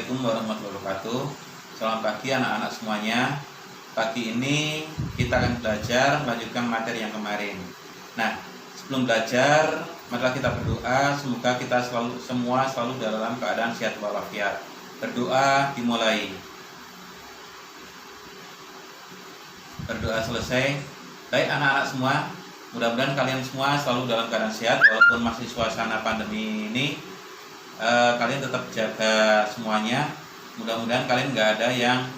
Assalamualaikum warahmatullahi wabarakatuh. Selamat pagi anak-anak semuanya. Pagi ini kita akan belajar melanjutkan materi yang kemarin. Nah, sebelum belajar, maka kita berdoa semoga kita semua selalu dalam keadaan sehat walafiat. Berdoa dimulai. Berdoa selesai. Baik anak-anak semua, mudah-mudahan kalian semua selalu dalam keadaan sehat walaupun masih suasana pandemi ini. Kalian tetap jaga semuanya. Mudah-mudahan kalian nggak ada yang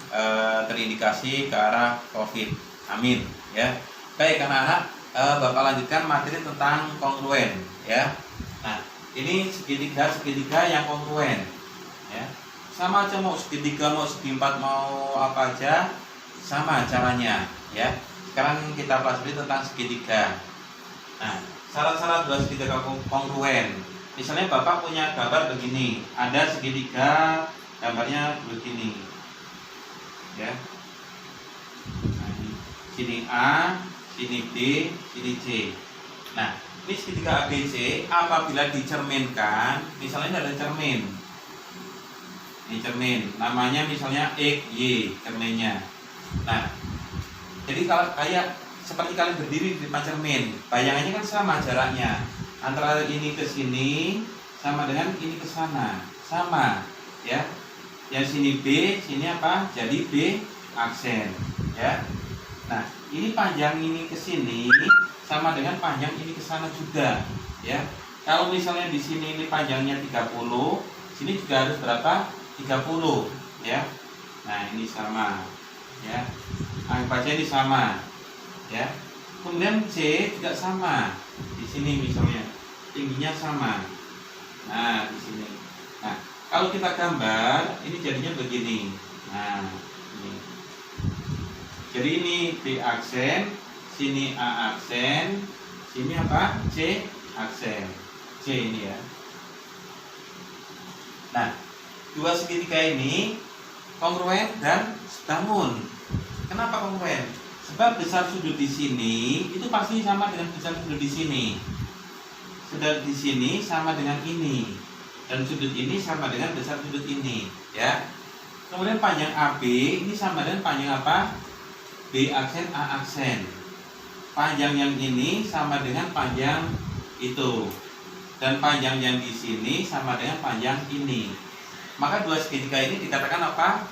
terindikasi ke arah COVID. Amin. Ya. Baik anak-anak, Bapak lanjutkan materi tentang kongruen. Ya. Nah, ini segitiga yang kongruen. Ya. Sama aja mau segitiga, mau segi empat, mau apa aja, sama caranya. Ya. Sekarang kita pelajari tentang segitiga. Nah, syarat-syarat dua segitiga kongruen. Misalnya Bapak punya gambar begini, ada segitiga, gambarnya begini, ya. Nah, sini A, sini B, sini C. Nah, ini segitiga ABC apabila dicerminkan, misalnya ini ada cermin, ini cermin, namanya misalnya X, Y, cerminnya. Nah, jadi kalau kayak seperti kalian berdiri di depan cermin, bayangannya kan sama jaraknya. Antara ini ke sini sama dengan ini ke sana, sama, ya. Yang sini B, sini apa? Jadi B aksen, ya. Nah, ini panjang ini ke sini sama dengan panjang ini ke sana juga, ya. Kalau misalnya di sini ini panjangnya 30, sini juga harus berapa? 30, ya. Nah, ini sama, ya. Anggap aja ini sama, ya. Kemudian C juga sama. Di sini misalnya tingginya sama. Nah, di sini. Nah, kalau kita gambar, ini jadinya begini. Nah, ini. Jadi ini B aksen, sini A aksen, sini apa? C aksen. C ini ya. Nah, dua segitiga ini kongruen dan sebangun. Kenapa kongruen? Sebab besar sudut di sini itu pasti sama dengan besar sudut di sini. Sudut di sini sama dengan ini, dan sudut ini sama dengan besar sudut ini, ya. Kemudian panjang AB ini sama dengan panjang apa? B aksen A aksen. Panjang yang ini sama dengan panjang itu, dan panjang yang di sini sama dengan panjang ini. Maka dua segitiga ini dikatakan apa?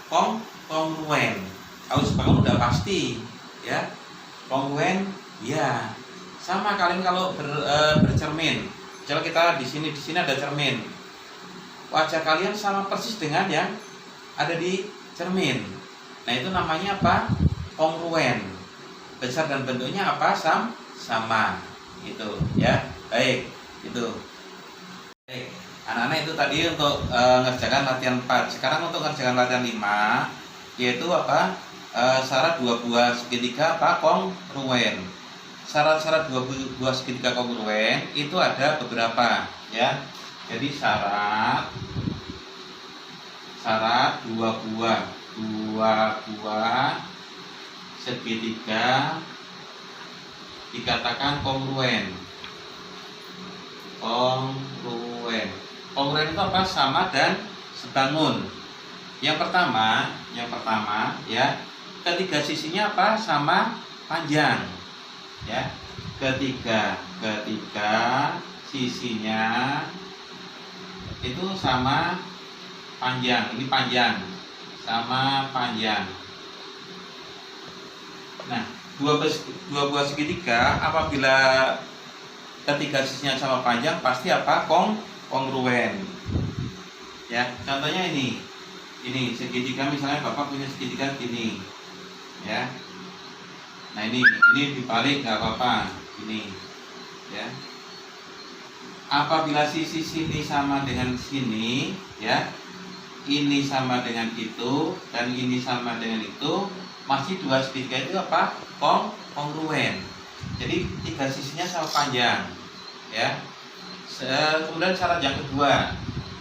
Kongruen. Kalau sebangun udah pasti, ya. Kongruen, ya. Sama kalian kalau bercermin. Kalau kita di sini ada cermin. Wajah kalian sama persis dengan yang ada di cermin. Nah, itu namanya apa? Kongruen. Besar dan bentuknya apa? Sama. Itu, ya. Baik, itu. Baik. Anak-anak itu tadi untuk ngerjakan latihan 4. Sekarang untuk ngerjakan latihan 5, yaitu apa? Syarat dua buah segitiga apa? Kongruen. Syarat-syarat dua buah segitiga kongruen itu ada beberapa, ya. Jadi syarat dua buah segitiga dikatakan kongruen. Kongruen itu apa? Sama dan sebangun. Yang pertama, ya, ketiga sisinya apa? Sama panjang, ya. Ketiga sisinya itu sama panjang. Ini panjang sama panjang. Nah, dua buah segitiga apabila ketiga sisinya sama panjang pasti apa? Kongruen. Ya, contohnya ini segitiga, misalnya Bapak punya segitiga gini, ya. Nah, ini dibalik nggak apa-apa, ini, ya. Apabila sisi sini sama dengan sini, ya, ini sama dengan itu, dan ini sama dengan itu, masih dua segitiga itu apa? Kongruen. Jadi tiga sisinya sama panjang, ya. Kemudian syarat yang kedua,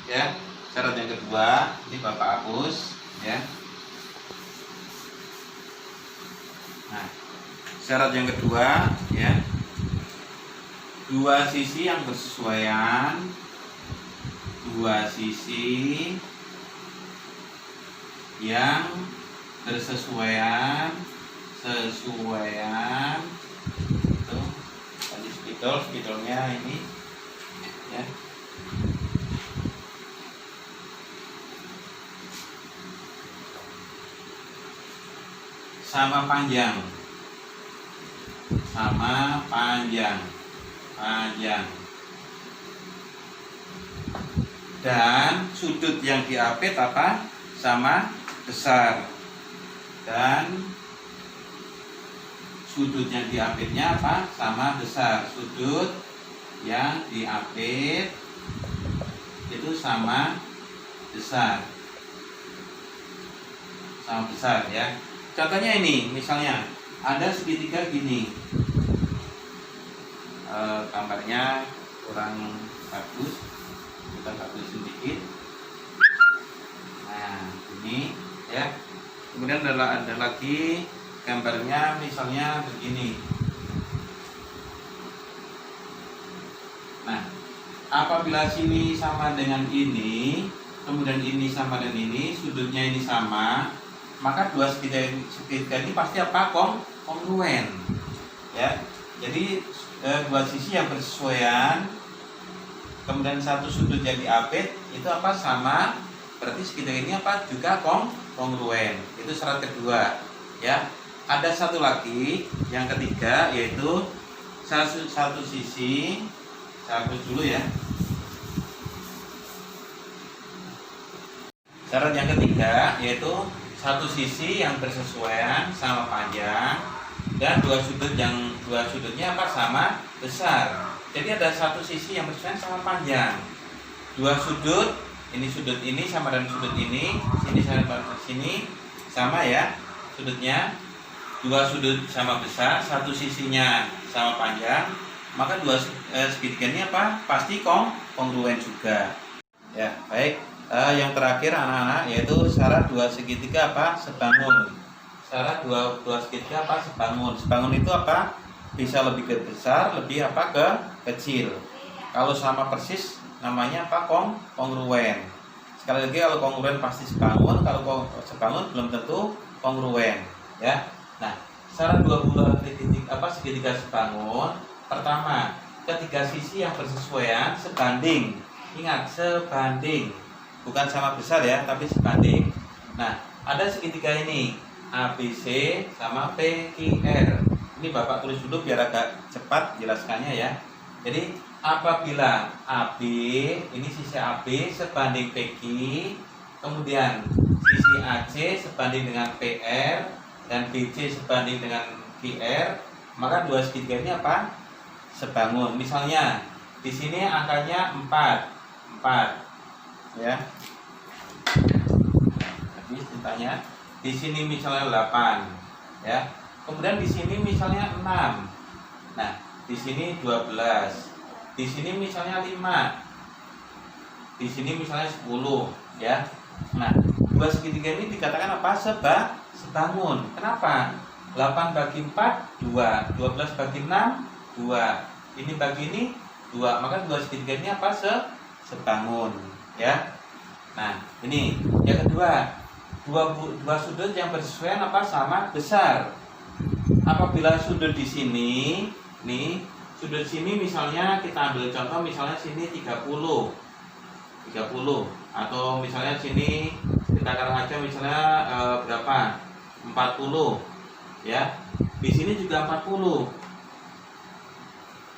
ya. Syarat yang kedua, ini Bapak hapus, ya. Nah, syarat yang kedua, ya. Dua sisi yang bersesuaian, dua sisi yang bersesuaian itu tadi spidolnya ini ya, sama panjang dan sudut yang diapit apa sama besar, dan sudut yang diapitnya apa sama besar, sudut yang diapit itu sama besar ya. Contohnya ini, misalnya ada segitiga gini, gambarnya kurang bagus, kita bagus sedikit. Nah ini ya, kemudian ada lagi gambarnya misalnya begini. Nah, apabila sini sama dengan ini, kemudian ini sama dengan ini, sudutnya ini sama, maka dua segitiga ini pasti apa? Kongruen ya. Jadi dua sisi yang bersesuaian, kemudian satu sudut yang diapit itu apa? Sama, berarti segitiga ini apa? Juga kongruen. Itu syarat kedua ya. Ada satu lagi, yang ketiga, yaitu satu sisi, saya hapus dulu ya. Syarat yang ketiga yaitu satu sisi yang bersesuaian sama panjang, dan dua sudutnya apa? Sama besar. Jadi ada satu sisi yang bersesuaian sama panjang, dua sudut ini sama dengan sudut ini, sini sama sini sama ya sudutnya, dua sudut sama besar, satu sisinya sama panjang, maka dua segitiga ini apa? Pasti kongruen juga ya. Baik, yang terakhir anak-anak, yaitu syarat dua segitiga apa? Sebangun. Syarat dua segitiga apa? Sebangun itu apa? Bisa lebih besar, lebih apa? Kecil. Kalau sama persis namanya apa? Kongruen. Sekali lagi, kalau kongruen pasti sebangun, kalau sebangun belum tentu kongruen ya. Nah, syarat dua segitiga sebangun, pertama, ketiga sisi yang bersesuaian sebanding. Ingat, sebanding, bukan sama besar ya, tapi sebanding. Nah, ada segitiga ini ABC sama PQR. Ini Bapak tulis dulu biar agak cepat jelaskannya ya. Jadi apabila AB, ini sisi AB sebanding PQ, kemudian sisi AC sebanding dengan PR, dan BC sebanding dengan QR, maka dua segitiga ini apa? Sebangun. Misalnya di sini angkanya 4 ya. Habis ditanya, di sini misalnya 8 ya. Kemudian di sini misalnya 6. Nah, di sini 12. Di sini misalnya 5. Di sini misalnya 10 ya. Nah, dua segitiga ini dikatakan apa? Sebangun. Kenapa? 8 bagi 4 2, 12 bagi 6 2. Ini bagi ini 2. Maka dua segitiga ini apa? Sebangun ya. Nah, ini yang kedua, dua sudut yang bersesuaian apa? Sama besar. Apabila sudut di sini, nih, sudut sini misalnya kita ambil contoh, misalnya sini 30 atau misalnya sini kita taruh aja misalnya berapa? 40 ya. Di sini juga 40.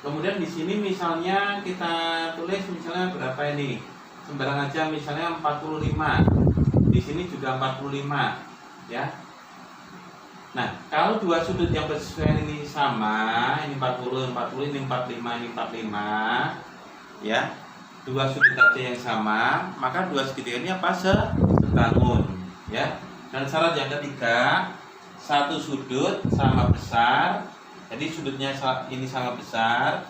Kemudian di sini misalnya kita tulis misalnya berapa ini? Sembarang aja misalnya 45. Di sini juga 45 ya. Nah, kalau dua sudut yang bersesuaian ini sama, ini 40, ini 45, ini 45 ya. Dua sudut aja yang sama, maka dua segitiga ini apa? Sebangun ya. Dan syarat yang ketiga, satu sudut sama besar, jadi sudutnya ini sama besar,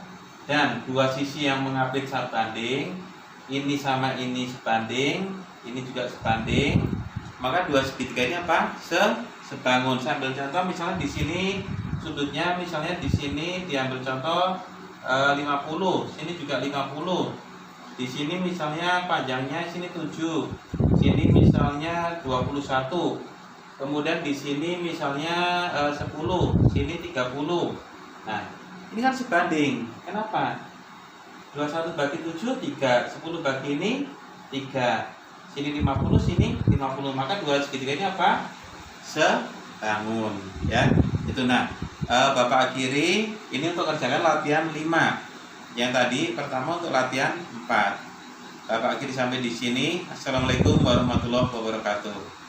dan dua sisi yang mengapit sebanding, ini sama ini sebanding, ini juga sebanding, maka dua segitiga ini apa? Sebangun. Saya ambil contoh misalnya di sini sudutnya misalnya di sini diambil contoh 50, sini juga 50. Di sini misalnya panjangnya sini 7, sini misalnya 21. Kemudian di sini misalnya 10, sini 30. Nah, ini kan sebanding. Kenapa? 21 bagi 7 3, 10 bagi ini 3. Sini 50, sini 50. Maka dua segitiga ini apa? Sebangun, ya. Itu. Nah, Bapak akhiri ini untuk kerjakan latihan 5. Yang tadi pertama untuk latihan 4. Bapak akhiri sampai di sini. Assalamualaikum warahmatullahi wabarakatuh.